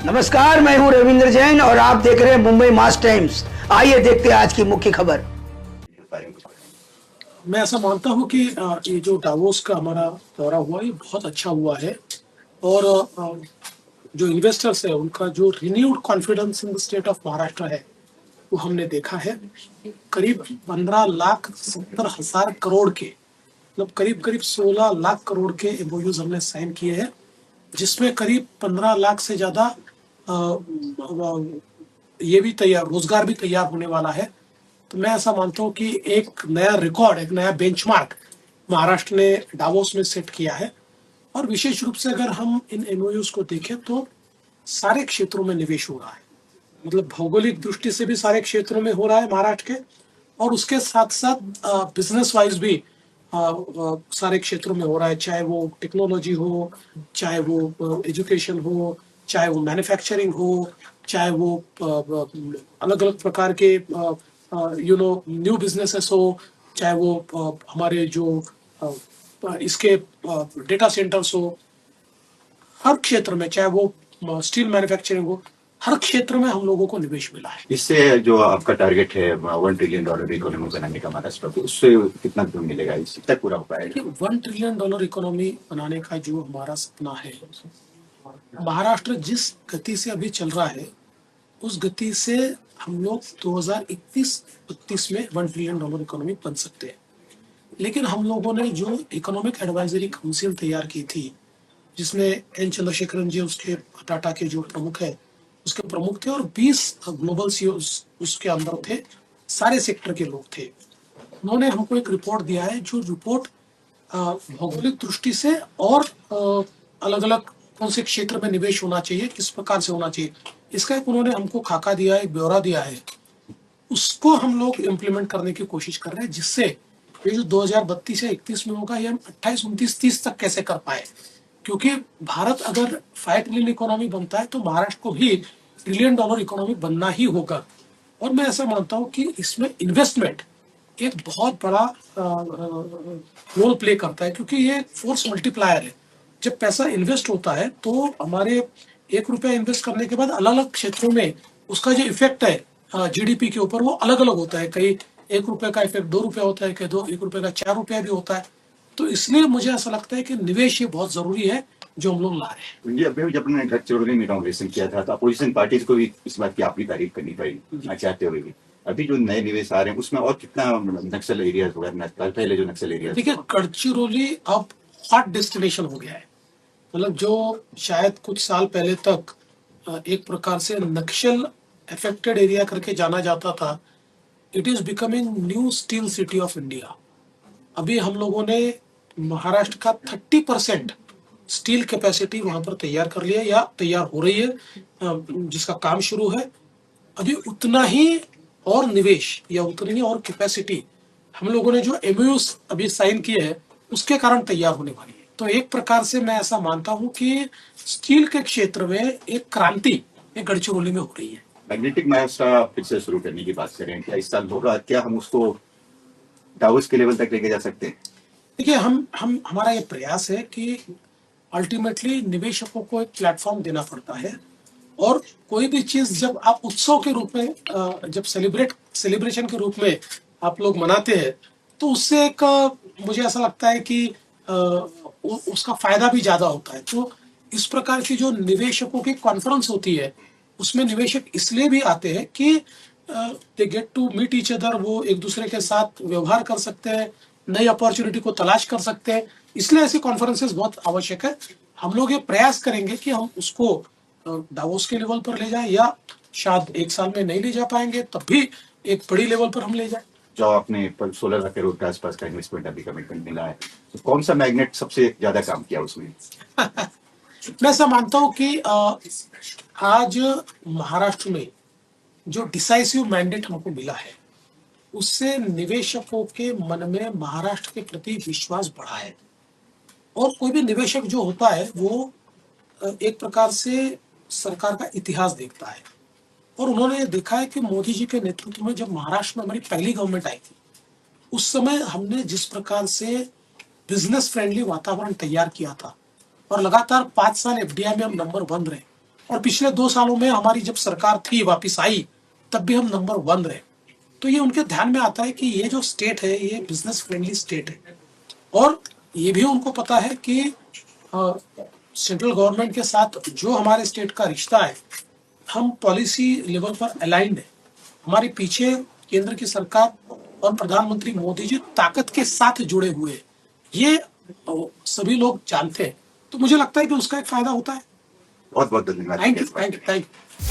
नमस्कार, मैं हूं रविंद्र जैन और आप देख रहे हैं मुंबई मास टाइम्स। आइए देखते हैं आज की मुख्य खबर। मैं ऐसा मानता हूं कि ये जो डावोस का हमारा दौरा हुआ ये बहुत अच्छा हुआ है और जो इन्वेस्टर्स है उनका जो renewed confidence in the state of Maharashtra है वो हमने देखा है। करीब 15,70,000 करोड़ के मतलब करीब करीब 16 लाख करोड़ के एमओयूज हमने साइन किए हैं, जिसमें करीब 15 लाख से ज्यादा ये भी तैयार रोजगार भी तैयार होने वाला है। तो मैं ऐसा मानता हूँ कि एक नया रिकॉर्ड, एक नया बेंचमार्क महाराष्ट्र ने डावोस में सेट किया है। और विशेष रूप से अगर हम इन एमओयूज को देखें तो सारे क्षेत्रों में निवेश हो रहा है, मतलब भौगोलिक दृष्टि से भी सारे क्षेत्रों में हो रहा है महाराष्ट्र के, और उसके साथ साथ बिजनेस वाइज भी सारे क्षेत्रों में हो रहा है, चाहे वो टेक्नोलॉजी हो, चाहे वो एजुकेशन हो, चाहे वो मैन्युफैक्चरिंग हो, चाहे वो अलग अलग प्रकार के न्यू बिजनेसेस हो, चाहे वो हमारे जो इसके डेटा सेंटर्स हो, हर क्षेत्र में, चाहे वो स्टील मैन्युफैक्चरिंग हो, हर क्षेत्र में हम लोगों को निवेश मिला है। इससे जो आपका टारगेट है $1 ट्रिलियन इकोनॉमी बनाने का महाराष्ट्र को, उससे कितना दूर मिलेगा, इससे तक पूरा हो पाएगा? $1 ट्रिलियन इकोनॉमी बनाने का जो हमारा सपना है, महाराष्ट्र जिस गति से अभी चल रहा है उस गति से हम लोग 2031-32 में $1 ट्रिलियन इकोनॉमी बन सकते हैं। लेकिन हम लोगों ने जो इकोनॉमिक एडवाइजरी काउंसिल तैयार की थी, जिसमें एन चंद्रशेखरन जी उसके टाटा के जो प्रमुख है उसके प्रमुख थे और 20 ग्लोबल सीईओज उसके अंदर थे, सारे सेक्टर के लोग थे। उन्होंने हमको एक रिपोर्ट दिया है, जो रिपोर्ट भौगोलिक दृष्टि से और अलग अलग कौन से क्षेत्र में निवेश होना चाहिए, किस प्रकार से होना चाहिए, इसका एक उन्होंने हमको खाका दिया है, ब्यौरा दिया है। उसको हम लोग इम्प्लीमेंट करने की कोशिश कर रहे हैं, जिससे ये जो 2032 या 31 में होगा ये हम 28, 29, 30 तक कैसे कर पाए। क्योंकि भारत अगर $5 ट्रिलियन इकोनॉमी बनता है तो महाराष्ट्र को भी $1 ट्रिलियन इकोनॉमी बनना ही होगा। और मैं ऐसा मानता हूँ कि इसमें इन्वेस्टमेंट एक बहुत बड़ा रोल प्ले करता है, क्योंकि ये फोर्स मल्टीप्लायर है। जब पैसा इन्वेस्ट होता है तो हमारे ₹1 इन्वेस्ट करने के बाद अलग अलग क्षेत्रों में उसका जो इफेक्ट है जीडीपी के ऊपर वो अलग अलग होता है। कहीं ₹1 का इफेक्ट ₹2 होता है, कहीं ₹1 का ₹4 भी होता है। तो इसलिए मुझे ऐसा लगता है कि निवेश ये बहुत जरूरी है जो हम लोग ला रहे हैं। इंडिया में जब हमने गडचिरोली में इनॉग्रेशन किया था तो अपोजिशन पार्टीज को भी इस बात की आपकी तारीफ करनी पड़ी चाहते हुए भी। अभी जो नए निवेश आ रहे हैं उसमें और कितना नक्सल एरियाज वगैरह, पहले जो नक्सल एरिया, देखिए गडचिरोली अब हॉट डेस्टिनेशन हो गया है। मतलब जो शायद कुछ साल पहले तक एक प्रकार से नक्सल अफेक्टेड एरिया करके जाना जाता था, it is becoming new steel city of India. अभी हम लोगों ने महाराष्ट्र का 30% स्टील कैपेसिटी वहां पर तैयार कर लिया या तैयार हो रही है, जिसका काम शुरू है। अभी उतना ही और निवेश या उतनी ही और कैपेसिटी हम लोगों ने जो एमओयूज अभी साइन किए हैं उसके कारण तैयार होने वाली है। तो एक प्रकार से मैं ऐसा मानता हूं कि स्टील के क्षेत्र में एक क्रांति एक गडचिरोली में हो रही है। मैग्नेटिक महाराष्ट्र फिर से शुरू करने की बात करें, क्या इस साल होगा? क्या हम उसको डावोस के लेवल तक लेके जा सकते हैं? देखिए हम हमारा ये प्रयास है कि अल्टीमेटली निवेशकों को एक प्लेटफॉर्म देना पड़ता है, और कोई भी चीज जब आप उत्सव के रूप में जब सेलिब्रेशन के रूप में आप लोग मनाते हैं तो उससे एक मुझे ऐसा लगता है कि उसका फायदा भी ज्यादा होता है। तो इस प्रकार की जो निवेशकों की कॉन्फ्रेंस होती है उसमें निवेशक इसलिए भी आते हैं कि they get to meet each other, वो एक दूसरे के साथ व्यवहार कर सकते हैं, नई अपॉर्चुनिटी को तलाश कर सकते हैं। इसलिए ऐसी कॉन्फ्रेंसेस बहुत आवश्यक है। हम लोग ये प्रयास करेंगे कि हम उसको डावोस के लेवल पर ले जाएं, या शायद एक साल में नहीं ले जा पाएंगे तब भी एक बड़ी लेवल पर हम ले जाएं। जो आपने 16 लाख करोड़ के आसपास का इन्वेस्टमेंट अभी कमिटमेंट मिला है, तो कौन सा मैग्नेट सबसे ज्यादा काम किया उसमें? मैं ऐसा मानता हूं कि आज महाराष्ट्र में जो डिसाइसिव मैंडेट हमको मिला है उससे निवेशकों के मन में महाराष्ट्र के प्रति विश्वास बढ़ा है। और कोई भी निवेशक जो होता है वो एक प्रकार से सरकार का इतिहास देखता है, और उन्होंने देखा है कि मोदी जी के नेतृत्व में जब महाराष्ट्र में हमारी पहली गवर्नमेंट आई थी उस समय हमने जिस प्रकार से बिजनेस फ्रेंडली वातावरण तैयार किया था, और लगातार 5 साल एफडीआई में हम नंबर 1 रहे, और पिछले 2 सालों में हमारी जब सरकार थी वापस आई तब भी हम नंबर 1 रहे। तो ये उनके ध्यान में आता है कि ये जो स्टेट है ये बिजनेस फ्रेंडली स्टेट है, और ये भी उनको पता है कि सेंट्रल गवर्नमेंट के साथ जो हमारे स्टेट का रिश्ता है, हम पॉलिसी लेवल पर अलाइंड है। हमारे पीछे केंद्र की सरकार और प्रधानमंत्री मोदी जी ताकत के साथ जुड़े हुए हैं, ये सभी लोग जानते हैं। तो मुझे लगता है कि उसका एक फायदा होता है। बहुत बहुत धन्यवाद। Thank you, thank you, thank you.